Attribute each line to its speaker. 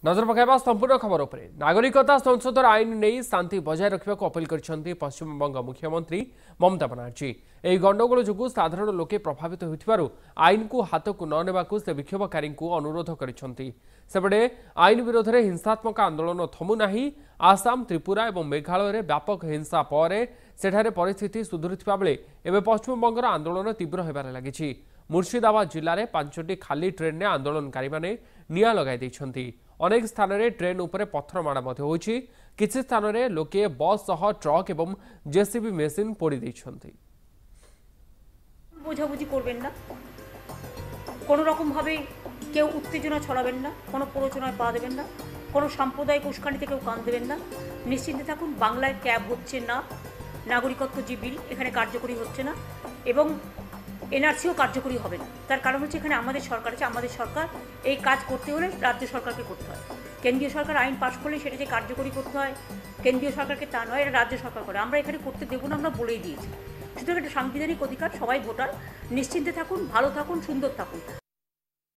Speaker 1: नजर पकाइबा संपूर्ण खबर उपरे नागरिकता संशोधन आईन नहीं शांति बजाय रखा अपील कर पश्चिमबंग मुख्यमंत्री ममता बनर्जी यह गंडगोल जो साधारण लोके प्रभावित हो आईन को हाथ को न नेबाकू से विक्षोभकारी अनुरोध करपटे आईन विरोध में हिंसात्मक आंदोलन थमु नहीं। आसाम त्रिपुरा और मेघालय में व्यापक हिंसा पर सेठारे परिस्थिति सुधुरुवा बेले एवं पश्चिमबंगर आंदोलन तीव्र होबार लगी। मुर्शिदाबाद जिले में 5टी खाली ट्रेन में आंदोलनकारी मैंने निआं लगाई अनेक स्थान में ट्रेन उपरे पत्थर माड़ होछि। किछि स्थान में लोके बस सह ट्रक एवं जेसीबी मेसिन पोड़ी देइछन्ति।
Speaker 2: बोझाबुझी करबेन ना, कोनो रकम भावे केउ उत्तेजना छड़ाबेन ना, कोनो प्ररोचनाय पा देबेन ना, कोनो साम्प्रदायिक उस्कानिते केउ कान देबेन ना। निश्चिन्ते थाकुन, बांगलाय क्याब होच्छे ना, नागरिकत्व जे बिल एखाने कार्यकरी होच्छे ना एवं एनआरसीও কার্যকরী হবে না। তার কারণ হচ্ছে এখানে আমাদের সরকার আছে, আমাদের সরকার এই কাজ করতে হলে রাজ্য সরকারকে করতে হয়। কেন্দ্রীয় সরকার আইন পাশ করলে সেটা যে কার্যকরী করতে হয় কেন্দ্রীয় সরকারকে তা নয়, এটা রাজ্য সরকার করে। আমরা এখানে করতে দেবো না, আমরা বলেই দিয়েছি। সুতরাং একটা সাংবিধানিক অধিকার, সবাই ভোটার, নিশ্চিন্তে থাকুন, ভালো থাকুন, সুন্দর থাকুন।